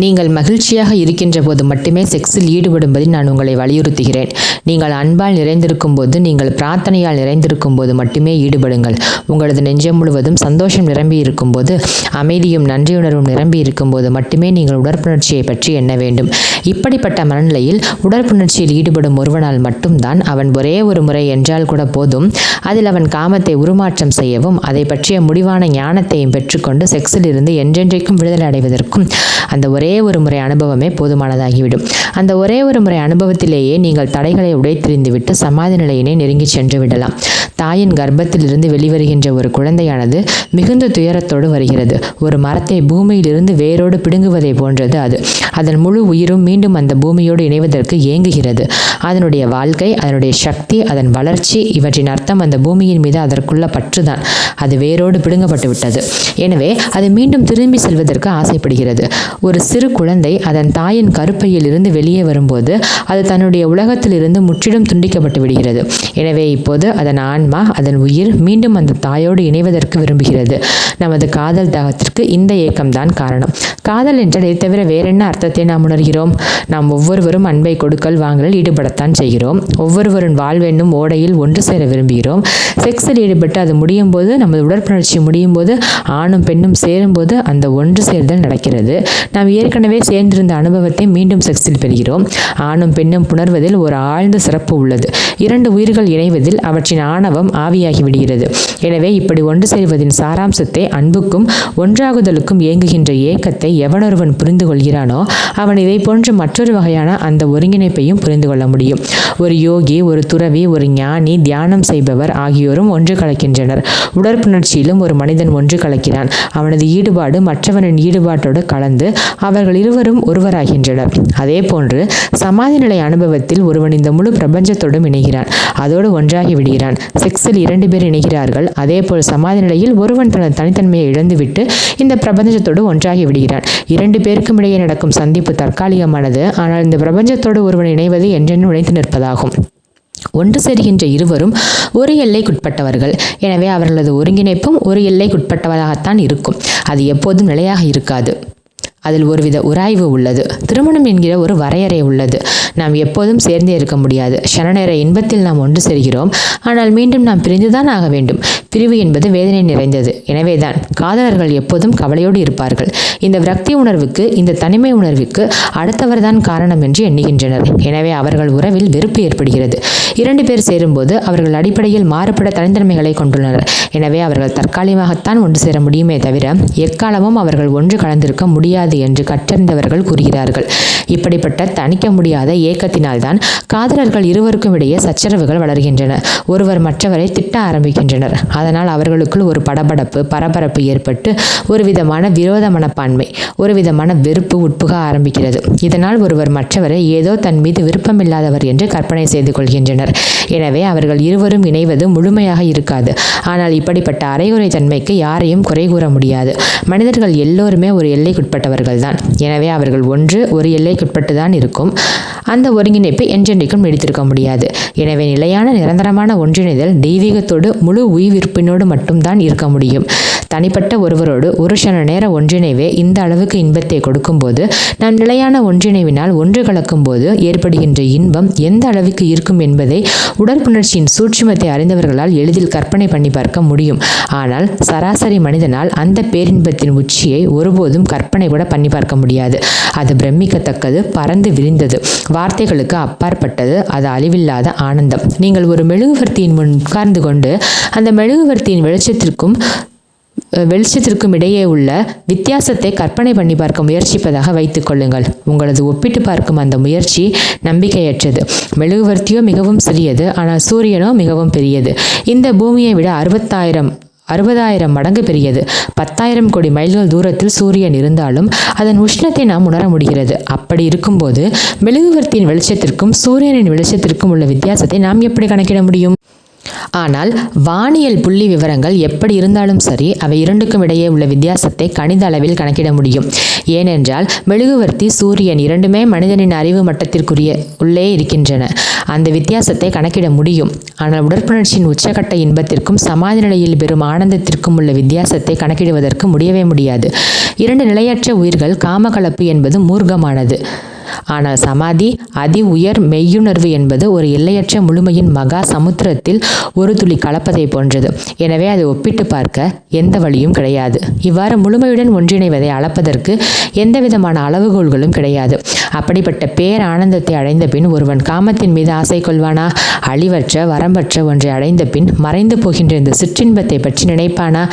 நீங்கள் மகிழ்ச்சியாக இருக்கின்ற போது மட்டுமே செக்ஸில் ஈடுபடும்படி நான் உங்களை வலியுறுத்துகிறேன். நீங்கள் அன்பால் நிறைந்திருக்கும் போது, நீங்கள் பிரார்த்தனையால் நிறைந்திருக்கும் போது மட்டுமே ஈடுபடுங்கள். உங்களது நெஞ்சம் முழுவதும் சந்தோஷம் நிரம்பி இருக்கும் போது, அமைதியும் நன்றியுணர்வும் நிரம்பி இருக்கும் போது மட்டுமே நீங்கள் உடற்புணர்ச்சியை பற்றி எண்ண வேண்டும். இப்படிப்பட்ட மனநிலையில் உடற்புணர்ச்சியில் ஈடுபடும் ஒருவனால் மட்டும்தான் அவன் ஒரே ஒரு முறை என்றால் கூட போதும், அதில் அவன் காமத்தை உருமாற்றம் செய்யவும் அதை பற்றிய முடிவான ஞானத்தையும் பெற்றுக்கொண்டு செக்ஸில் இருந்து என்றென்றைக்கும் விடுதலை அடைவதற்கும் அந்த ஒரே ஒரு முறை அனுபவமே போதுமானதாகிவிடும். அந்த ஒரே ஒரு முறை அனுபவத்திலேயே நீங்கள் தடைகளை உடைத்தெறிந்துவிட்டு சமாதி நிலையினை நெருங்கி சென்று விடலாம். தாயின் கர்ப்பத்தில் இருந்து வெளிவருகின்ற ஒரு குழந்தையானது மிகுந்த துயரத்தோடு வருகிறது. ஒரு மரத்தை பூமியிலிருந்து வேரோடு பிடுங்குவதை போன்றது அது. அதன் முழு உயிரும் மீண்டும் அந்த பூமியோடு இணைவதற்கு ஏங்குகிறது. அதனுடைய வாழ்க்கை, அதனுடைய சக்தி, அதன் வளர்ச்சி இவற்றின் அர்த்தம் அந்த பூமியின் மீது அதற்குள்ள பற்றுதான். அது வேரோடு பிடுங்கப்பட்டு விட்டது. எனவே அது மீண்டும் திரும்பி செல்வதற்கு ஆசைப்படுகிறது. ஒரு சிறு குழந்தை அதன் தாயின் கருப்பையில் இருந்து வெளியே வரும்போது அது தன்னுடைய உலகத்தில் இருந்து முற்றிலும் துண்டிக்கப்பட்டு விடுகிறது. எனவே இப்போது அதன் ஆன்மா, அதன் உயிர் மீண்டும் அந்த தாயோடு இணைவதற்கு விரும்புகிறது. நமது காதல் தாகத்திற்கு இந்த ஏக்கம்தான் காரணம். காதல் என்றால் இதை தவிர வேறென்ன அர்த்தத்தை நாம் உணர்கிறோம்? நாம் ஒவ்வொருவரும் அன்பை கொடுக்கல் வாங்கலில் ஈடுபடத்தான் செய்கிறோம். ஒவ்வொருவரின் வாழ்வென்னும் ஓடையில் ஒன்று சேர விரும்புகிறோம். செக்ஸில் ஈடுபட்டு அது முடியும் போது, நமது உடற்புணர்ச்சி முடியும் போது, ஆணும் பெண்ணும் சேரும்போது அந்த ஒன்று சேர்தல் நடக்கிறது. நாம் ஏற்கனவே சேர்ந்திருந்த அனுபவத்தை மீண்டும் செக்ஸில் பெறுகிறோம். ஆணும் பெண்ணும் புணர்வதில் ஒரு ஆழ்ந்த சிறப்பு உள்ளது. இரண்டு உயிர்கள் இணைவதில் அவற்றின் ஆணவம் ஆவியாகி விடுகிறது. எனவே இப்படி ஒன்று சேர்வதின் சாராம்சத்தை, அன்புக்கும் ஒன்றாகுதலுக்கும் ஏங்குகின்ற ஏக்கத்தை எவனொருவன் புரிந்து கொள்கிறானோ அவன் இதை போன்ற மற்றொரு வகையான அந்த ஒருங்கிணைப்பையும் புரிந்து கொள்ள முடியும். ஒரு யோகி, ஒரு துறவி, ஒரு ஞானி, தியானம் செய்பவர் ஆகியோரும் ஒன்று கலக்கின்றனர். உடற்புணர்ச்சியிலும் ஒரு மனிதன் ஒன்று கலக்கிறான். அவனது ஈடுபாடு மற்றவனின் ஈடுபாட்டோடு கலந்து அவர்கள் இருவரும் ஒருவராகின்றனர். அதே போன்று சமாதி நிலை அனுபவத்தில் ஒருவன் இந்த முழு பிரபஞ்சத்தோடும் இணைகிறான். அதோடு ஒன்றாகி விடுகிறான். செக்ஸில் இரண்டு பேர் இணைகிறார்கள். அதே போல் சமாதி நிலையில் ஒருவன் தனது தனித்தன்மையை இழந்துவிட்டு இந்த பிரபஞ்சத்தோடு ஒன்றாகி விடுகிறான். இரண்டு பேருக்கும் இடையே நடக்கும் சந்திப்பு தற்காலிகமானது. ஆனால் இந்த பிரபஞ்சத்தோடு ஒருவன் இணைவது என்றென்றும் நிலைத்து நிற்பதாகும். ஒன்று சேர்கின்ற இருவரும் ஒரு எல்லைக்குட்பட்டவர்கள். எனவே அவர்களது ஒருங்கிணைப்பும் ஒரு எல்லைக்குட்பட்டவராகத்தான் இருக்கும். அது எப்போதும் நிலையாக இருக்காது. அதில் ஒருவித உராய்வு உள்ளது. திருமணம் என்கிற ஒரு வரையறை உள்ளது. நாம் எப்போதும் சேர்ந்தே இருக்க முடியாது. க்ஷணநேர இன்பத்தில் நாம் ஒன்று சேர்கிறோம். ஆனால் மீண்டும் நாம் பிரிந்துதான் ஆக வேண்டும். பிரிவு என்பது வேதனை நிறைந்தது. எனவேதான் காதலர்கள் எப்போதும் கவலையோடு இருப்பார்கள். இந்த விரக்தி உணர்வுக்கு, இந்த தனிமை உணர்வுக்கு அடுத்தவர் தான் காரணம் என்று எண்ணுகின்றனர். எனவே அவர்கள் உறவில் வெறுப்பு ஏற்படுகிறது. இரண்டு பேர் சேரும்போது அவர்கள் அடிப்படையில் மாறுபட தனித்தன்மைகளை கொண்டுள்ளனர். எனவே அவர்கள் தற்காலிகமாகத்தான் ஒன்று சேர முடியுமே தவிர எக்காலமும் அவர்கள் ஒன்று கலந்திருக்க முடியாது என்று கற்றறிந்தவர்கள் கூறுகிறார்கள். இப்படிப்பட்ட தணிக்க முடியாத ஏக்கத்தினால்தான் காதலர்கள் இருவருக்கும் இடையே சச்சரவுகள் வளர்கின்றன. ஒருவர் மற்றவரை திட்ட ஆரம்பிக்கின்றனர். அதனால் அவர்களுக்குள் ஒரு படபடப்பு, பரபரப்பு ஏற்பட்டு ஒரு விதமான விரோத மனப்பான்மை, ஒரு விதமான வெறுப்பு உட்புக ஆரம்பிக்கிறது. இதனால் ஒருவர் மற்றவரை ஏதோ தன் மீது விருப்பமில்லாதவர் என்று கற்பனை செய்து கொள்கின்றனர். எனவே அவர்கள் இருவரும் இணைவது முழுமையாக இருக்காது. ஆனால் இப்படிப்பட்ட அரைகுறை தன்மைக்கு யாரையும் குறை கூற முடியாது. மனிதர்கள் எல்லோருமே ஒரு எல்லைக்குட்பட்டவர்கள் தான். எனவே அவர்கள் ஒன்று ஒரு எல்லைக்குட்பட்டு தான் இருக்கும். அந்த ஒருங்கிணைப்பு என்றென்றைக்கும் நீடித்திருக்க முடியாது. எனவே நிலையான நிரந்தரமான ஒன்றிணைதல் தெய்வீகத்தோடு முழு உயிர்ப்பினோடு மட்டும்தான் இருக்க முடியும். தனிப்பட்ட ஒருவரோடு ஒரு க்ஷண நேர ஒன்றிணைவே இந்த அளவுக்கு இன்பத்தை கொடுக்கும்போது, நாம் நிலையான ஒன்றிணைவினால் ஒன்று கலக்கும் போது ஏற்படுகின்ற இன்பம் எந்த அளவுக்கு இருக்கும் என்பதை உடற்புணர்ச்சியின் சூட்சுமத்தை அறிந்தவர்களால் எளிதில் கற்பனை பண்ணி பார்க்க முடியும். ஆனால் சராசரி மனிதனால் அந்த பேரின்பத்தின் உச்சியை ஒருபோதும் கற்பனை கூட பண்ணி பார்க்க முடியாது. அது பிரமிக்கத்தக்கது, பறந்து விரிந்தது, வார்த்தைகளுக்கு அப்பாற்பட்டது. அது அழிவில்லாத ஆனந்தம். நீங்கள் ஒரு மெழுகுவர்த்தியின் முன் உட்கார்ந்து கொண்டு அந்த மெழுகுவர்த்தியின் வெளிச்சத்திற்கும் இடையே உள்ள வித்தியாசத்தை கற்பனை பண்ணி பார்க்க முயற்சிப்பதாக வைத்துக் கொள்ளுங்கள். உங்களது ஒப்பிட்டு பார்க்கும் அந்த முயற்சி நம்பிக்கையற்றது. மெழுகுவர்த்தியோ மிகவும் சிறியது, ஆனால் சூரியனோ மிகவும் பெரியது. இந்த பூமியை விட 60,000 மடங்கு பெரியது. 10,000 கோடி மைல்கள் தூரத்தில் சூரியன் இருந்தாலும் அதன் உஷ்ணத்தை நாம் உணர முடிகிறது. அப்படி இருக்கும்போது மெழுகுவர்த்தியின் வெளிச்சத்திற்கும் சூரியனின் வெளிச்சத்திற்கும் உள்ள வித்தியாசத்தை நாம் எப்படி கணக்கிட முடியும்? ஆனால் வானியல் புள்ளி விவரங்கள் எப்படி இருந்தாலும் சரி, அவை இரண்டுக்கும் இடையே உள்ள வித்தியாசத்தை கணித அளவில் கணக்கிட முடியும். ஏனென்றால் மெழுகுவர்த்தி, சூரியன் இரண்டுமே மனிதனின் அறிவு மட்டத்திற்குரிய உள்ளே இருக்கின்றன. அந்த வித்தியாசத்தை கணக்கிட முடியும். ஆனால் உடற்புணர்ச்சியின் உச்சகட்ட இன்பத்திற்கும் சமாதி நிலையில் பெறும் ஆனந்தத்திற்கும் உள்ள வித்தியாசத்தை கணக்கிடுவதற்கு முடியவே முடியாது. இரண்டு நிலையற்ற உயிர்கள் காமகலப்பு என்பது மூர்க்கமானது. ஆனால் சமாதி, அதி உயர் மெய்யுணர்வு என்பது ஒரு எல்லையற்ற முழுமையின் மகா சமுத்திரத்தில் ஒரு துளி கலப்பதை போன்றது. எனவே அதை ஒப்பிட்டு பார்க்க எந்த வழியும் கிடையாது. இவ்வாறு முழுமையுடன் ஒன்றிணைவதை அளப்பதற்கு எந்தவிதமான அளவுகோல்களும் கிடையாது. அப்படிப்பட்ட பேர் ஆனந்தத்தை அடைந்த பின் ஒருவன் காமத்தின் மீது ஆசை கொள்வானா? அழிவற்ற வரம்பற்ற ஒன்றை அடைந்த பின் மறைந்து போகின்ற இந்த சிற்றின்பத்தை பற்றி நினைப்பானா?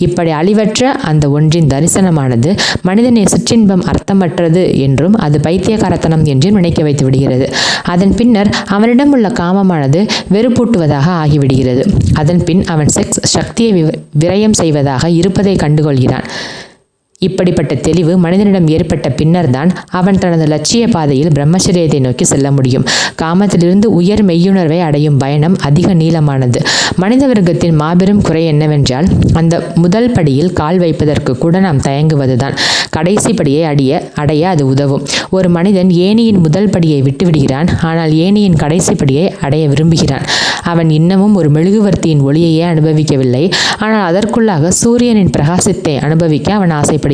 இப்படி அழிவற்ற அந்த ஒன்றின் தரிசனமானது மனிதனை சிற்றின்பம் அர்த்தமற்றது என்றும் அது பைத்தியக்காரத்தனம் என்றும் நினைக்க வைத்து விடுகிறது. அதன் பின்னர் அவனிடம் உள்ள காமமானது வெறுப்பூட்டுவதாக ஆகிவிடுகிறது. அதன் பின் அவன் செக்ஸ் சக்தியை விரயம் செய்வதாக இருப்பதை கண்டுகொள்கிறான். இப்படிப்பட்ட தெளிவு மனிதனிடம் ஏற்பட்ட பின்னர்தான் அவன் தனது லட்சிய பாதையில் பிரம்மச்சரியத்தை நோக்கி செல்ல முடியும். காமத்திலிருந்து உயர் மெய்யுணர்வை அடையும் பயணம் அதிக நீளமானது. மனித வர்க்கத்தின் மாபெரும் குறை என்னவென்றால், அந்த முதல் படியில் கால் வைப்பதற்கு கூட நாம் தயங்குவதுதான். கடைசி படியை அடைய அது உதவும். ஒரு மனிதன் ஏணியின் முதல் படியை விட்டு விடுகிறான், ஆனால் ஏணியின் கடைசி படியை அடைய விரும்புகிறான். அவன் இன்னமும் ஒரு மெழுகுவர்த்தியின் ஒளியையே அனுபவிக்கவில்லை, ஆனால் அதற்குள்ளாக சூரியனின் பிரகாசத்தை அனுபவிக்க அவன் ஆசைப்படுகிறான்.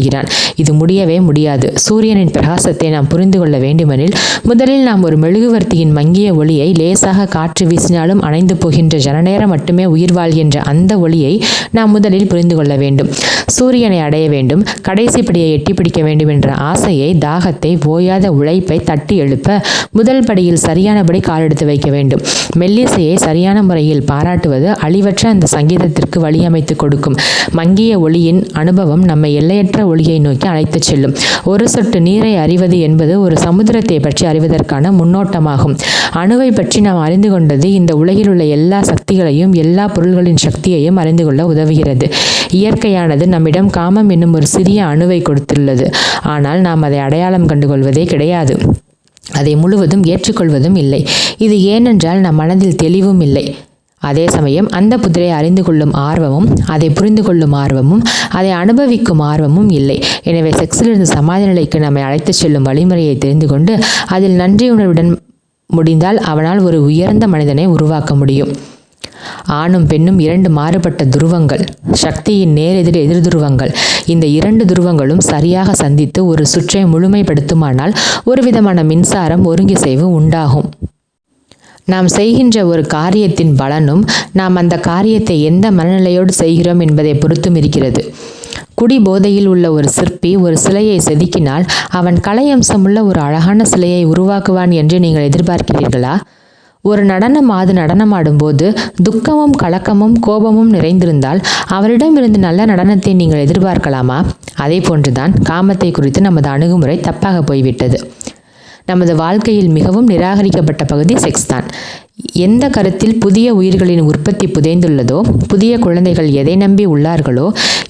இது முடியவே முடியாது. சூரியனின் பிரகாசத்தை நாம் புரிந்து கொள்ள வேண்டுமெனில் முதலில் நாம் ஒரு மெழுகுவர்த்தியின் மங்கிய ஒளியை லேசாக காற்று வீசினாலும் அணைந்து போகின்ற ஜனநேரம் மட்டுமே உயிர் வாழ்கின்ற அந்த ஒளியை நாம் முதலில் புரிந்து கொள்ள வேண்டும். சூரியனை அடைய வேண்டும், கடைசி படியை எட்டி பிடிக்க வேண்டும் என்ற ஆசையை, தாகத்தை, ஓயாத உழைப்பை தட்டி எழுப்ப முதல் படியில் சரியானபடி காலெடுத்து வைக்க வேண்டும். மெல்லிசையை சரியான முறையில் பாராட்டுவது அழிவற்ற அந்த சங்கீதத்திற்கு வழியமைத்து கொடுக்கும். மங்கிய ஒளியின் அனுபவம் நம்மை எல்லையற்ற ஒளியை நோக்கி அழைத்துச் செல்லும். ஒரு சொட்டு நீரை அறிவது என்பது ஒரு சமுத்திரத்தை பற்றி அறிவதற்கான முன்னோட்டமாகும். அணுவை பற்றி நாம் அறிந்து கொண்டது இந்த உலகில் உள்ள எல்லா சக்திகளையும், எல்லா பொருள்களின் சக்தியையும் அறிந்து கொள்ள உதவுகிறது. இயற்கையானது நம்மிடம் காமம் என்னும் ஒரு சிறிய அணுவை கொடுத்துள்ளது. ஆனால் நாம் அதை அடையாளம் கண்டுகொள்வதே கிடையாது. அதை முழுவதும் ஏற்றுக்கொள்வதும் இல்லை. இது ஏனென்றால் நம் மனதில் தெளிவும் இல்லை. அதே சமயம் அந்த புதிரை அறிந்து கொள்ளும் ஆர்வமும், அதை புரிந்து கொள்ளும் ஆர்வமும், அதை அனுபவிக்கும் ஆர்வமும் இல்லை. எனவே செக்ஸிலிருந்து சமாதி நிலைக்கு நம்மை அழைத்துச் செல்லும் வழிமுறையை தெரிந்து கொண்டு அதில் நன்றியுணர்வுடன் முடிந்தால் அவனால் ஒரு உயர்ந்த மனிதனை உருவாக்க முடியும். ஆணும் பெண்ணும் இரண்டு மாறுபட்ட துருவங்கள், சக்தியின் நேரெதிர் எதிர் துருவங்கள். இந்த இரண்டு துருவங்களும் சரியாக சந்தித்து ஒரு சுற்றை முழுமைப்படுத்துமானால் ஒரு விதமான மின்சாரம் ஒருங்கிசைவு உண்டாகும். நாம் செய்கின்ற ஒரு காரியத்தின் பலனும் நாம் அந்த காரியத்தை எந்த மனநிலையோடு செய்கிறோம் என்பதை பொறுத்தும் இருக்கிறது. குடி போதையில் உள்ள ஒரு சிற்பி ஒரு சிலையை செதுக்கினால் அவன் கலையம்சமுள்ள ஒரு அழகான சிலையை உருவாக்குவான் என்று நீங்கள் எதிர்பார்க்கிறீர்களா? ஒரு நடனமாடும்போது துக்கமும் கலக்கமும் கோபமும் நிறைந்திருந்தால் அவரிடமிருந்து நல்ல நடனத்தை நீங்கள் எதிர்பார்க்கலாமா? அதே போன்றுதான் காமத்தை குறித்து நமது அணுகுமுறை தப்பாக போய்விட்டது. நமது வாழ்க்கையில் மிகவும் நிராகரிக்கப்பட்ட பகுதி செக்ஸ் தான். எந்த கருத்தில் புதிய உயிர்களின் உற்பத்தி புதைந்துள்ளதோ, புதிய குழந்தைகள் எதை நம்பி உள்ளார்களோ,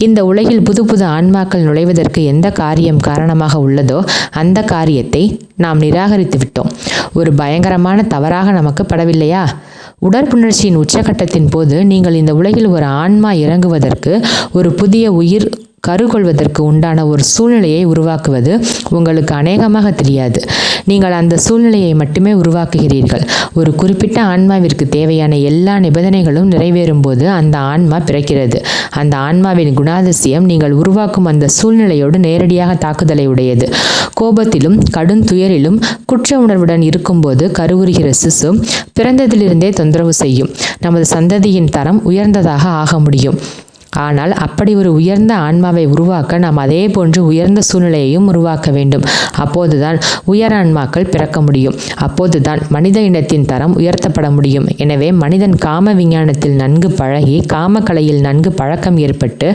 இந்த உலகில் புது புது ஆன்மாக்கள் நுழைவதற்கு எந்த காரியம் காரணமாக உள்ளதோ அந்த காரியத்தை நாம் நிராகரித்து விட்டோம். ஒரு பயங்கரமான தவறாக நமக்கு படவில்லையா? உடற்புணர்ச்சியின் உச்சகட்டத்தின் போது நீங்கள் இந்த உலகில் ஒரு ஆன்மா இறங்குவதற்கு, ஒரு புதிய உயிர் கருகொள்வதற்கு உண்டான ஒரு சூழ்நிலையை உருவாக்குவது உங்களுக்கு அநேகமாக தெரியாது. நீங்கள் அந்த சூழ்நிலையை மட்டுமே உருவாக்குகிறீர்கள். ஒரு குறிப்பிட்ட ஆன்மாவிற்கு தேவையான எல்லா நிபந்தனைகளும் நிறைவேறும் போது அந்த ஆன்மா பிறக்கிறது. அந்த ஆன்மாவின் குணாதிசயம் நீங்கள் உருவாக்கும் அந்த சூழ்நிலையோடு நேரடியாக தாக்குதலை உடையது. கோபத்திலும் கடும் துயரிலும் குற்ற உணர்வுடன் இருக்கும்போது கருவுறுகிற சிசு பிறந்ததிலிருந்தே தொந்தரவு செய்யும். நமது சந்ததியின் தரம் உயர்ந்ததாக ஆக முடியும். ஆனால் அப்படி ஒரு உயர்ந்த ஆன்மாவை உருவாக்க நாம் அதே போன்று உயர்ந்த சூழ்நிலையையும் உருவாக்க வேண்டும். அப்போதுதான் உயர் ஆன்மாக்கள் பிறக்க முடியும். அப்போதுதான் மனித இனத்தின் தரம் உயர்த்தப்பட முடியும். எனவே மனிதன் காம விஞ்ஞானத்தில் நன்கு பழகி, காமக்கலையில் நன்கு பழக்கம் ஏற்பட்டு,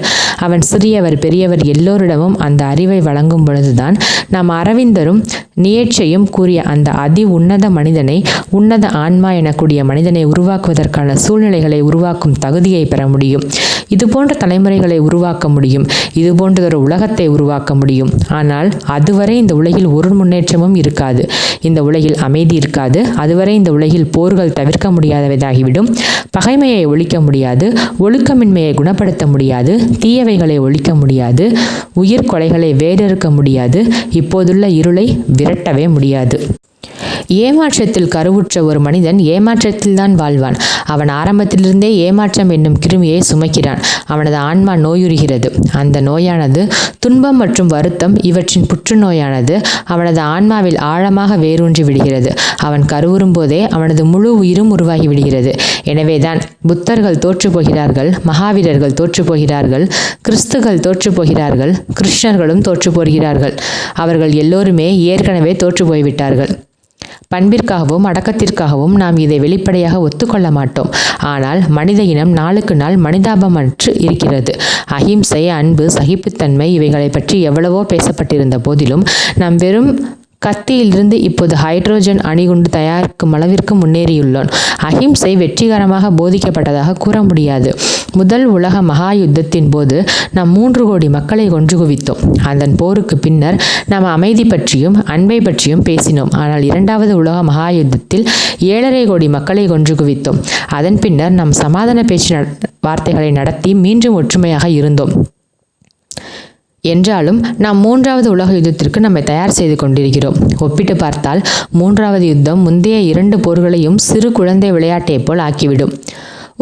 அவன் சிறியவர் பெரியவர் எல்லோரிடமும் அந்த அறிவை வழங்கும் பொழுதுதான் நாம் அரவிந்தரும் நியேட்சையும் கூறிய அந்த அதி உன்னத மனிதனை, உன்னத ஆன்மா எனக்கூடிய மனிதனை உருவாக்குவதற்கான சூழ்நிலைகளை உருவாக்கும் தகுதியை பெற முடியும். இதுபோன்ற போன்ற தலைமுறைகளை உருவாக்க முடியும், இது போன்றதொரு உலகத்தை உருவாக்க முடியும். ஆனால் அதுவரை இந்த உலகில் ஒரு முன்னேற்றமும் இருக்காது, இந்த உலகில் அமைதி இருக்காது. அதுவரை இந்த உலகில் போர்கள் தவிர்க்க முடியாதவைதாகிவிடும். பகைமையை ஒழிக்க முடியாது, ஒழுக்கமின்மையை குணப்படுத்த முடியாது, தீயவைகளை ஒழிக்க முடியாது, உயிர் கொலைகளை வேறறுக்க முடியாது, இப்போதுள்ள இருளை விரட்டவே முடியாது. ஏமாற்றத்தில் கருவுற்ற ஒரு மனிதன் ஏமாற்றத்தில்தான் வாழ்வான். அவன் ஆரம்பத்திலிருந்தே ஏமாற்றம் என்னும் கிருமியை சுமக்கிறான். அவனது ஆன்மா நோயுறுகிறது. அந்த நோயானது துன்பம் மற்றும் வருத்தம் இவற்றின் புற்றுநோயானது அவனது ஆன்மாவில் ஆழமாக வேரூன்றி விடுகிறது. அவன் கருவுறும் போதே அவனது முழு உயிரும் உருவாகி விடுகிறது. எனவேதான் புத்தர்கள் தோற்று போகிறார்கள், மகாவீரர்கள் தோற்று போகிறார்கள், கிறிஸ்துகள் தோற்று போகிறார்கள், கிருஷ்ணர்களும் தோற்று போகிறார்கள். அவர்கள் எல்லோருமே ஏற்கனவே தோற்று போய்விட்டார்கள். பண்பிற்காகவும் அடக்கத்திற்காகவும் நாம் இதை வெளிப்படையாக ஒத்துக்கொள்ள மாட்டோம். ஆனால் மனித இனம் நாளுக்கு நாள் மனிதாபமற்று இருக்கிறது. அஹிம்சை, அன்பு, சகிப்புத்தன்மை இவைகளை பற்றி எவ்வளவோ பேசப்பட்டிருந்த போதிலும் நாம் வெறும் கத்தியிலிருந்து இப்போது ஹைட்ரோஜன் அணுகுண்டு தயாரிக்கும் அளவிற்கு முன்னேறியுள்ளோம். அஹிம்சை வெற்றிகரமாக போதிக்கப்பட்டதாக கூற முடியாது. முதல் உலக மகா யுத்தத்தின் போது நாம் 3 கோடி மக்களை கொன்று குவித்தோம். அதன் போருக்கு பின்னர் நாம் அமைதி பற்றியும் அன்பை பற்றியும் பேசினோம். ஆனால் 2வது உலக மகா யுத்தத்தில் 7.5 கோடி மக்களை கொன்று குவித்தோம். அதன் பின்னர் நாம் சமாதான பேச்சு வார்த்தைகளை நடத்தி மீண்டும் ஒற்றுமையாக இருந்தோம். என்றாலும் நாம் 3வது உலக யுத்தத்திற்கு நம்மை தயார் செய்து கொண்டிருக்கிறோம். ஒப்பிட்டு பார்த்தால் 3வது யுத்தம் முந்தைய 2 போர்களையும் சிறு குழந்தை விளையாட்டைப் போல் ஆக்கிவிடும்.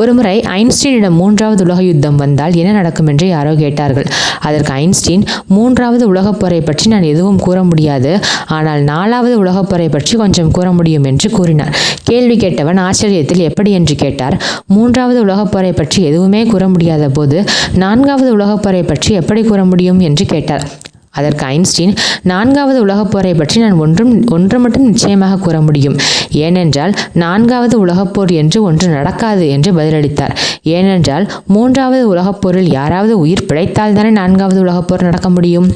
ஒருமுறை ஐன்ஸ்டீனிடம் 3வது உலக யுத்தம் வந்தால் என்ன நடக்கும் என்று யாரோ கேட்டார்கள். அதற்கு ஐன்ஸ்டீன், 3வது உலகப் போரை பற்றி நான் எதுவும் கூற முடியாது, ஆனால் 4வது உலகப் போரை பற்றி கொஞ்சம் கூற முடியும் என்று கூறினார். கேள்வி கேட்டவன் ஆச்சரியத்தில் எப்படி என்று கேட்டார். 3வது உலகப் போரை பற்றி எதுவுமே கூற முடியாத போது 4வது உலகப் போரை பற்றி எப்படி கூற முடியும் என்று கேட்டார். அதற்கு ஐன்ஸ்டீன், 4வது உலகப் போரை பற்றி நான் ஒன்று மட்டும் நிச்சயமாக கூற முடியும். ஏனென்றால் 4வது உலகப் போர் என்று ஒன்று நடக்காது என்று பதிலளித்தார். ஏனென்றால் 3வது உலகப் போரில் யாராவது உயிர் பிழைத்தால் தானே 4வது உலகப் போர் நடக்க முடியும்.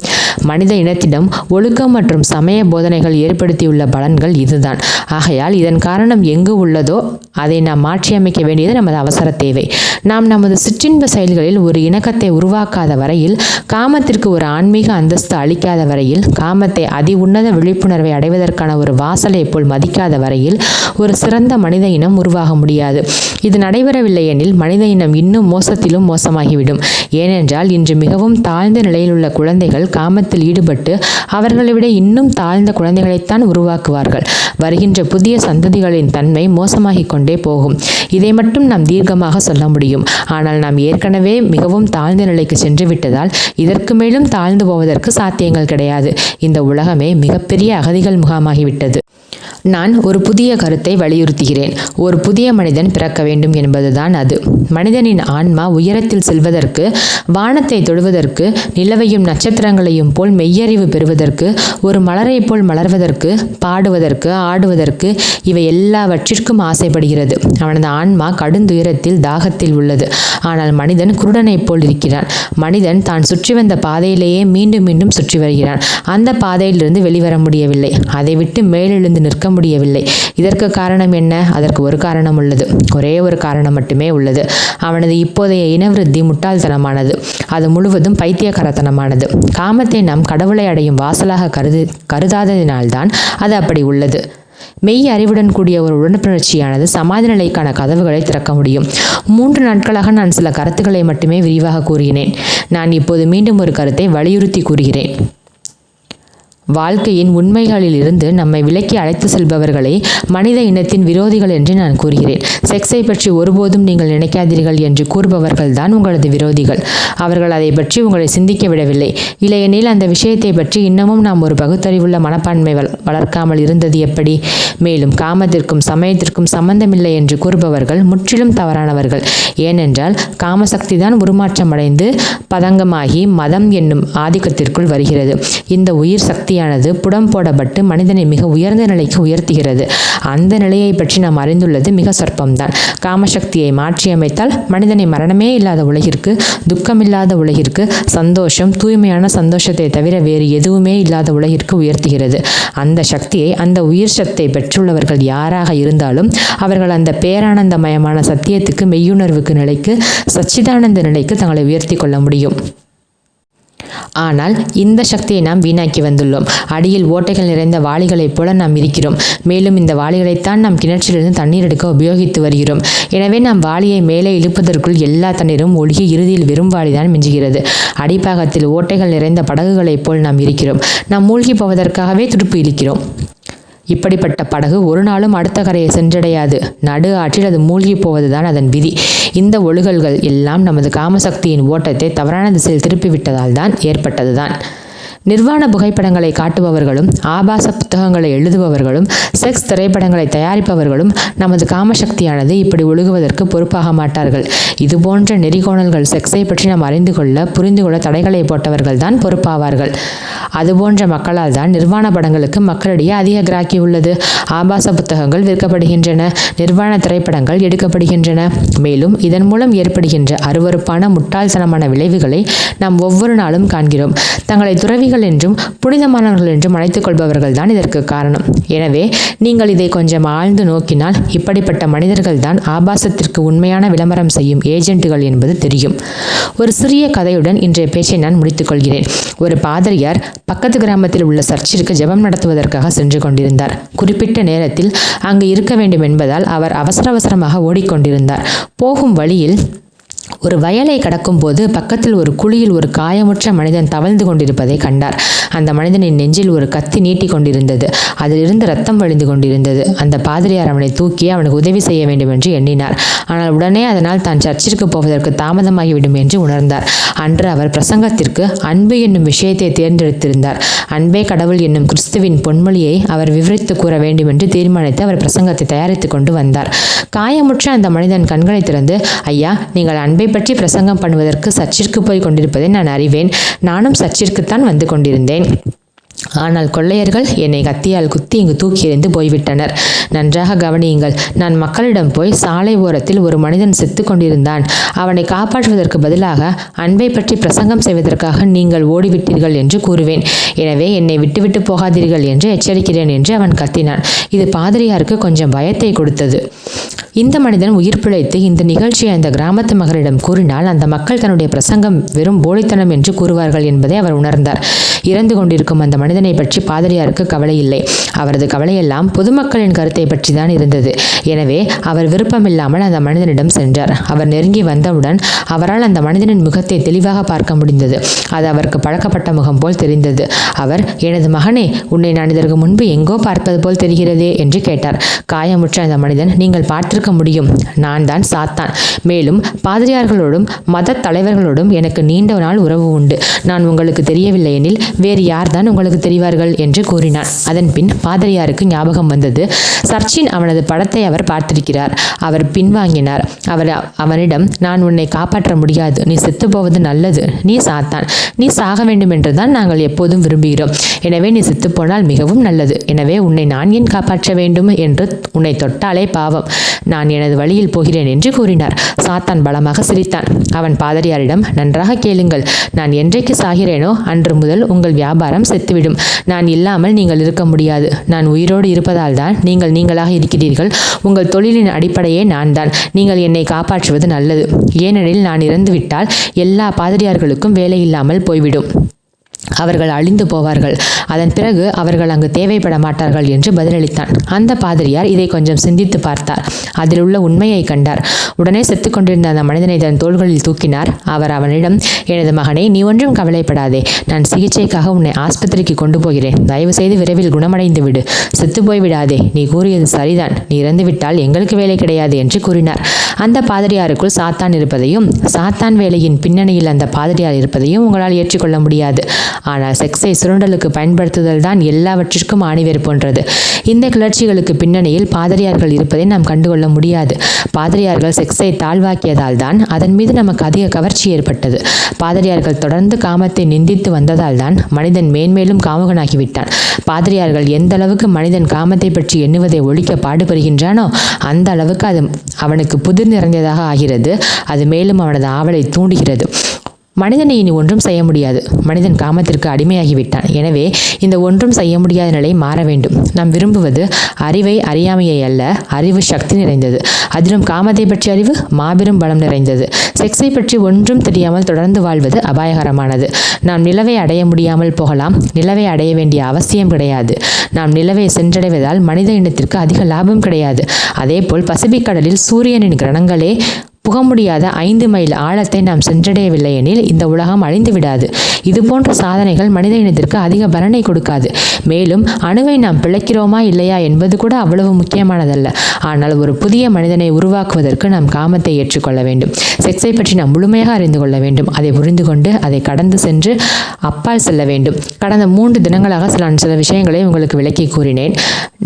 மனித இனத்திடம் ஒழுக்கம் மற்றும் சமய போதனைகள் ஏற்படுத்தியுள்ள பலன்கள் இதுதான். ஆகையால் இதன் காரணம் எங்கு உள்ளதோ அதை நாம் மாற்றியமைக்க வேண்டியது நமது அவசர தேவை. நாம் நமது சிற்றின்ப செயல்களில் ஒரு இணக்கத்தை உருவாக்காத வரையில், காமத்திற்கு ஒரு ஆன்மீக அந்தஸ்து அளிக்காத வரையில், காமத்தை அதி உன்னத விழிப்புணர்வை அடைவதற்கான ஒரு வாசலை போல் மதிக்காத வரையில் ஒரு சிறந்த மனித இனம் உருவாக முடியாது. இது நடைபெறவில்லை எனில் மனித இனம் இன்னும் மோசத்திலும் மோசமாகிவிடும். ஏனென்றால் இன்று மிகவும் தாழ்ந்த நிலையில் உள்ள குழந்தைகள் காமத்தில் ஈடுபட்டு அவர்களை விட இன்னும் தாழ்ந்த குழந்தைகளைத்தான் உருவாக்குவார்கள். வருகின்ற புதிய சந்ததிகளின் தன்மை மோசமாகிக் கொண்டே போகும். இதை மட்டும் நாம் தீர்க்கமாக சொல்ல முடியும். ஆனால் நாம் ஏற்கனவே மிகவும் தாழ்ந்த நிலைக்கு சென்று விட்டதால் இதற்கு மேலும் தாழ்ந்து போவதற்கு சாத்தியங்கள் கிடையாது. இந்த உலகமே மிகப்பெரிய அகதிகள் முகாமாகிவிட்டது. நான் ஒரு புதிய கருத்தை வலியுறுத்துகிறேன். ஒரு புதிய மனிதன் பிறக்க வேண்டும் என்பதுதான் அது. மனிதனின் ஆன்மா உயரத்தில் செல்வதற்கு, வானத்தை தொடுவதற்கு, நிலவையும் நட்சத்திரங்களையும் போல் மெய்யறிவு பெறுவதற்கு, ஒரு மலரை போல் மலர்வதற்கு, பாடுவதற்கு, ஆடுவதற்கு, இவை எல்லாவற்றிற்கும் ஆசைப்படுகிறது. அவனது ஆன்மா கடுந்துயரத்தில், தாகத்தில் உள்ளது. ஆனால் மனிதன் குருடனைப் போல் இருக்கிறான். மனிதன் தான் சுற்றி வந்த பாதையிலேயே மீண்டும் மீண்டும் சுற்றி வருகிறான். அந்த பாதையிலிருந்து வெளிவர முடியவில்லை. அதை விட்டு மேலெழுந்து நிற்க முடியவில்லை. இதற்கு காரணம் என்ன? அதற்கு ஒரு காரணம் உள்ளது. ஒரே ஒரு காரணம் மட்டுமே உள்ளது. அவனது இப்போதைய இனவிருத்தி முட்டாள்தனமானது. அது முழுவதும் பைத்தியக்காரத்தனமானது. காமத்தை நாம் கடவுளை அடையும் வாசலாக கருதாததினால்தான் அது அப்படி உள்ளது. மெய் அறிவுடன் கூடிய ஒரு உடற்புணர்ச்சியானது சமாதி நிலைக்கான கதவுகளை திறக்க முடியும். 3 நாட்களாக நான் சில கருத்துக்களை மட்டுமே விரிவாக கூறினேன். நான் இப்போது மீண்டும் ஒரு கருத்தை வலியுறுத்தி கூறுகிறேன். வாழ்க்கையின் உண்மைகளில் இருந்து நம்மை விலக்கி அழைத்து செல்பவர்களை மனித இனத்தின் விரோதிகள் என்று நான் கூறுகிறேன். செக்ஸை பற்றி ஒருபோதும் நீங்கள் நினைக்காதீர்கள் என்று கூறுபவர்கள் தான் உங்களது விரோதிகள். அவர்கள் அதை பற்றி உங்களை சிந்திக்க விடவில்லை. இல்லையெனில் அந்த விஷயத்தை பற்றி இன்னமும் நாம் ஒரு பகுத்தறிவுள்ள மனப்பான்மை வளர்க்காமல் இருந்தது எப்படி? மேலும் காமத்திற்கும் சமயத்திற்கும் சம்பந்தமில்லை என்று கூறுபவர்கள் முற்றிலும் தவறானவர்கள். ஏனென்றால் காமசக்தி தான் உருமாற்றமடைந்து பதங்கமாகி மதம் என்னும் ஆதிக்கத்திற்குள் வருகிறது. இந்த உயிர் சக்தி சக்தியானது புடம் போடப்பட்டு மனிதனை மிக உயர்ந்த நிலைக்கு உயர்த்துகிறது. அந்த நிலையை பற்றி நாம் அறிந்துள்ளது மிக சொற்பம்தான். காமசக்தியை மாற்றியமைத்தால் மனிதனை மரணமே இல்லாத உலகிற்கு, துக்கமில்லாத உலகிற்கு, சந்தோஷம், தூய்மையான சந்தோஷத்தை தவிர வேறு எதுவுமே இல்லாத உலகிற்கு உயர்த்துகிறது. அந்த சக்தியை, அந்த உயிர் சக்தியை பெற்றுள்ளவர்கள் யாராக இருந்தாலும் அவர்கள் அந்த பேரானந்தமயமான சத்தியத்துக்கு, மெய்யுணர்வுக்கு நிலைக்கு, சச்சிதானந்த நிலைக்கு தங்களை உயர்த்தி கொள்ள முடியும். ஆனால் இந்த சக்தியை நாம் வீணாக்கி வந்துள்ளோம். அடியில் ஓட்டைகள் நிறைந்த வாளிகளைப் போல நாம் இருக்கிறோம். மேலும் இந்த வாளிகளைத்தான் நாம் கிணற்றிலிருந்து தண்ணீர் எடுக்க உபயோகித்து வருகிறோம். எனவே நாம் வாளியை மேலே இழுப்பதற்குள் எல்லா தண்ணீரும் ஒழுகி இறுதியில் வெறும் வாளிதான் மிஞ்சுகிறது. அடிப்பாகத்தில் ஓட்டைகள் நிறைந்த படகுகளைப் போல் நாம் இருக்கிறோம். நாம் மூழ்கி போவதற்காகவே துடுப்பு இழுக்கிறோம். இப்படிப்பட்ட படகு ஒரு நாளும் அடுத்த கரையை சென்றடையாது. நடு ஆற்றில் அது மூழ்கி போவதுதான் அதன் விதி. இந்த ஒழுகல்கள் எல்லாம் நமது காமசக்தியின் ஓட்டத்தை தவறான திசையில் திருப்பிவிட்டதால் தான் ஏற்பட்டதுதான். நிர்வாண புகைப்படங்களை காட்டுபவர்களும், ஆபாச புத்தகங்களை எழுதுபவர்களும், செக்ஸ் திரைப்படங்களை தயாரிப்பவர்களும் நமது காமசக்தியானது இப்படி ஒழுகுவதற்கு பொறுப்பாக மாட்டார்கள். இதுபோன்ற நெறிகோணல்கள் செக்ஸை பற்றி நாம் அறிந்து கொள்ள, புரிந்து கொள்ள தடைகளை போட்டவர்கள் தான் பொறுப்பாவார்கள். அதுபோன்ற மக்களால் தான் நிர்வாண படங்களுக்கு மக்களிடையே அதிக கிராக்கி உள்ளது. ஆபாச புத்தகங்கள் விற்கப்படுகின்றன, நிர்வாண திரைப்படங்கள் எடுக்கப்படுகின்றன. மேலும் இதன் மூலம் ஏற்படுகின்ற அருவருப்பான, முட்டாள்தனமான விளைவுகளை நாம் ஒவ்வொரு நாளும் காண்கிறோம். தங்களை துறவிகள் என்றும் புனிதமானவர்கள் என்றும் அழைத்துக் கொள்பவர்கள் தான் இதற்கு காரணம். எனவே நீங்கள் இதை கொஞ்சம் ஆழ்ந்து நோக்கினால் இப்படிப்பட்ட மனிதர்கள் தான் ஆபாசத்திற்கு உண்மையான விளம்பரம் செய்யும் ஏஜென்ட்டுகள் என்பது தெரியும். ஒரு சிறிய கதையுடன் இன்றைய பேச்சை நான் முடித்துக் கொள்கிறேன். ஒரு பாதிரியார் பக்கத்து கிராமத்தில் உள்ள சர்ச்சிற்கு ஜெபம் நடத்துவதற்காக சென்று கொண்டிருந்தார். குறிப்பிட்ட நேரத்தில் அங்கு இருக்க வேண்டும் என்பதால் அவர் அவசரமாக ஓடிக்கொண்டிருந்தார். போகும் வழியில் ஒரு வயலை கடக்கும் போது பக்கத்தில் ஒரு குழியில் ஒரு காயமுற்ற மனிதன் தவழ்ந்து கொண்டிருப்பதை கண்டார். அந்த மனிதனின் நெஞ்சில் ஒரு கத்தி நீட்டி கொண்டிருந்தது. அதிலிருந்து ரத்தம் வழிந்து கொண்டிருந்தது. அந்த பாதிரியார் அவனை தூக்கி அவனுக்கு உதவி செய்ய வேண்டும் என்று எண்ணினார். ஆனால் உடனே அதனால் தான் சர்ச்சிற்கு போவதற்கு தாமதமாகிவிடும் என்று உணர்ந்தார். அன்று அவர் பிரசங்கத்திற்கு அன்பு என்னும் விஷயத்தை தேர்ந்தெடுத்திருந்தார். அன்பே கடவுள் என்னும் கிறிஸ்துவின் பொன்மொழியை அவர் விவரித்து கூற வேண்டும் என்று தீர்மானித்து அவர் பிரசங்கத்தை தயாரித்து கொண்டு வந்தார். காயமுற்ற அந்த மனிதன் கண்களை திறந்து, ஐயா, நீங்கள் அன்பை பற்றி பிரசங்கம் பண்ணுவதற்கு சர்ச்சிற்கு போய் கொண்டிருப்பதை நான் அறிவேன். நானும் சர்ச்சிற்குத்தான் வந்து கொண்டிருந்தேன். ஆனால் கொள்ளையர்கள் என்னை கத்தியால் குத்தி இங்கு தூக்கி எறிந்து போய்விட்டனர். நன்றாக கவனியுங்கள். நான் மக்களிடம் போய் சாலை ஓரத்தில் ஒரு மனிதன் செத்து கொண்டிருந்தான், அவனை காப்பாற்றுவதற்கு பதிலாக அன்பை பற்றி பிரசங்கம் செய்வதற்காக நீங்கள் ஓடிவிட்டீர்கள் என்று கூறுவேன். எனவே என்னை விட்டுவிட்டு போகாதீர்கள் என்று எச்சரிக்கிறேன் என்று அவன் கத்தினான். இது பாதிரியாருக்கு கொஞ்சம் பயத்தை கொடுத்தது. இந்த மனிதன் உயிர் பிழைத்து இந்த நிகழ்ச்சியை அந்த கிராமத்து மக்களிடம் கூறினால் அந்த மக்கள் தன்னுடைய பிரசங்கம் வெறும் போலித்தனம் என்று கூறுவார்கள் என்பதை அவர் உணர்ந்தார். இறந்து கொண்டிருக்கும் அந்த மனிதனை பற்றி பாதிரியாருக்கு கவலை இல்லை. அவரது கவலையெல்லாம் பொதுமக்களின் கருத்தை பற்றி தான் இருந்தது. எனவே அவர் விருப்பமில்லாமல் அந்த மனிதனிடம் சென்றார். அவர் நெருங்கி வந்தவுடன் அவரால் அந்த மனிதனின் முகத்தை தெளிவாக பார்க்க முடிந்தது. அது அவருக்கு பழக்கப்பட்ட முகம் போல் தெரிந்தது. அவர், எனது மகனே, உன்னை நான் இதற்கு முன்பு எங்கோ பார்ப்பது போல் தெரிகிறதே என்று கேட்டார். காயமுற்ற அந்த மனிதன், நீங்கள் பார்த்திருக்க முடியும், நான் தான் சாத்தான். மேலும் பாதிரியார்களோடும் மத தலைவர்களோடும் எனக்கு நீண்ட நாள் உறவு உண்டு. நான் உங்களுக்கு தெரியவில்லை எனில் வேறு யார்தான் உங்களுக்கு தெரிவார்கள் என்று கூறினான். அதன் பின் பாதிரியாருக்கு ஞாபகம் வந்தது. சர்ச்சின் அவனது படத்தை அவர் பார்த்திருக்கிறார். அவர் பின்வாங்கினார். அவனிடம், நான் உன்னை காப்பாற்ற முடியாது, நீ செத்து போவது நல்லது, நீ சாத்தான், நீ சாக வேண்டும் என்றுதான் நாங்கள் எப்போதும் விரும்புகிறோம். எனவே நீ செத்துப்போனால் மிகவும் நல்லது. எனவே உன்னை நான் ஏன் காப்பாற்ற வேண்டும்? என்று உன்னை தொட்டாலே பாவம். நான் எனது வழியில் போகிறேன் என்று கூறினார். சாத்தான் பலமாக சிரித்தான். அவன் பாதிரியாரிடம், நன்றாக கேளுங்கள், நான் என்றைக்கு சாகிறேனோ அன்று முதல் உங்கள் வியாபாரம் செத்துவிடும். நான் இல்லாமல் நீங்கள் இருக்க முடியாது. நான் உயிரோடு இருப்பதால் தான் நீங்கள் நீங்களாக இருக்கிறீர்கள். உங்கள் தொழிலின் அடிப்படையே நான் தான். நீங்கள் என்னை காப்பாற்றுவது நல்லது. ஏனெனில் நான் இறந்துவிட்டால் எல்லா பாதிரியார்களுக்கும் வேலை இல்லாமல் போய்விடும். அவர்கள் அழிந்து போவார்கள். அதன் பிறகு அவர்கள் அங்கு தேவைப்பட மாட்டார்கள் என்று பதிலளித்தான். அந்த பாதிரியார் இதை கொஞ்சம் சிந்தித்து பார்த்தார். அதில் உள்ள உண்மையை கண்டார். உடனே செத்து கொண்டிருந்த அந்த மனிதனை தன் தோள்களில் தூக்கினார். அவர் அவனிடம், எனது மகனே, நீ ஒன்றும் கவலைப்படாதே. நான் சிகிச்சைக்காக உன்னை ஆஸ்பத்திரிக்கு கொண்டு போகிறேன். தயவு செய்து விரைவில் குணமடைந்து விடு. செத்து போய்விடாதே. நீ கூறியது சரிதான். நீ இறந்துவிட்டால் எங்களுக்கு வேலை கிடையாது என்று கூறினார். அந்த பாதிரியாருக்குள் சாத்தான் இருப்பதையும், சாத்தான் வேலையின் பின்னணியில் அந்த பாதிரியார் இருப்பதையும் உங்களால் ஏற்றுக்கொள்ள முடியாது. ஆனால் செக்ஸை சுரண்டலுக்கு பயன்படுத்துதல் தான் எல்லாவற்றிற்கும் ஆணிவேர் போன்றது. இந்த கிளர்ச்சிகளுக்கு பின்னணியில் பாதிரியார்கள் இருப்பதை நாம் கண்டுகொள்ள முடியாது. பாதிரியார்கள் செக்ஸை தாழ்வாக்கியதால் தான் அதன் மீது நமக்கு அதிக கவர்ச்சி ஏற்பட்டது. பாதிரியார்கள் தொடர்ந்து காமத்தை நிந்தித்து வந்ததால் தான் மனிதன் மேன்மேலும் காமுகனாகிவிட்டான். பாதிரியார்கள் எந்த அளவுக்கு மனிதன் காமத்தை பற்றி எண்ணுவதை ஒழிக்க பாடுபடுகின்றானோ அந்த அளவுக்கு அது அவனுக்கு புதிர் நிறைந்ததாக ஆகிறது. அது மேலும் அவனது ஆவலை தூண்டுகிறது. மனிதனை இனி ஒன்றும் செய்ய முடியாது. மனிதன் காமத்திற்கு அடிமையாகிவிட்டான். எனவே இந்த ஒன்றும் செய்ய முடியாத நிலை மாற வேண்டும். நாம் விரும்புவது அறிவை, அறியாமையை அல்ல, அறிவு சக்தி நிறைந்தது. அதிலும் காமத்தை பற்றிய அறிவு மாபெரும் பலம் நிறைந்தது. செக்ஸை பற்றி ஒன்றும் தெரியாமல் தொடர்ந்து வாழ்வது அபாயகரமானது. நாம் நிலவை அடைய முடியாமல் போகலாம். நிலவை அடைய வேண்டிய அவசியம் கிடையாது. நாம் நிலவை சென்றடைவதால் மனித இனத்திற்கு அதிக லாபம் கிடையாது. அதேபோல் பசிபிக் கடலில் சூரியனின் கிரணங்களே புக முடியாத 5 மைல் ஆழத்தை நாம் சென்றடையவில்லை எனில் இந்த உலகம் அழிந்து விடாது. இது போன்ற சாதனைகள் மனித இனத்திற்கு அதிக பலனை கொடுக்காது. மேலும் அணுவை நாம் பிழைக்கிறோமா இல்லையா என்பது கூட அவ்வளவு முக்கியமானதல்ல. ஆனால் ஒரு புதிய மனிதனை உருவாக்குவதற்கு நாம் காமத்தை ஏற்றுக்கொள்ள வேண்டும். செக்ஸை பற்றி நாம் முழுமையாக அறிந்து கொள்ள வேண்டும். அதை புரிந்து கொண்டு அதை கடந்து சென்று அப்பால் செல்ல வேண்டும். கடந்த 3 தினங்களாக நான் சில விஷயங்களை உங்களுக்கு விளக்கி கூறினேன்.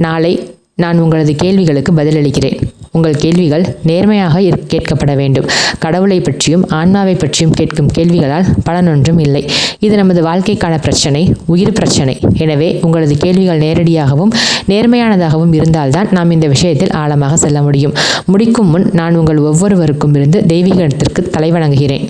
நாளை நான் உங்களது கேள்விகளுக்கு பதிலளிக்கிறேன். உங்கள் கேள்விகள் நேர்மையாக கேட்கப்பட வேண்டும். கடவுளை பற்றியும் ஆன்மாவை பற்றியும் கேட்கும் கேள்விகளால் பலனொன்றும் இல்லை. இது நமது வாழ்க்கைக்கான பிரச்சனை, உயிர் பிரச்சனை. எனவே உங்களது கேள்விகள் நேரடியாகவும் நேர்மையானதாகவும் இருந்தால்தான் நாம் இந்த விஷயத்தில் ஆழமாக செல்ல முடியும். முடிக்கும் முன் நான் உங்கள் ஒவ்வொருவருக்கும் இருந்து தெய்வீகத்திற்கு தலைவணங்குகிறேன்.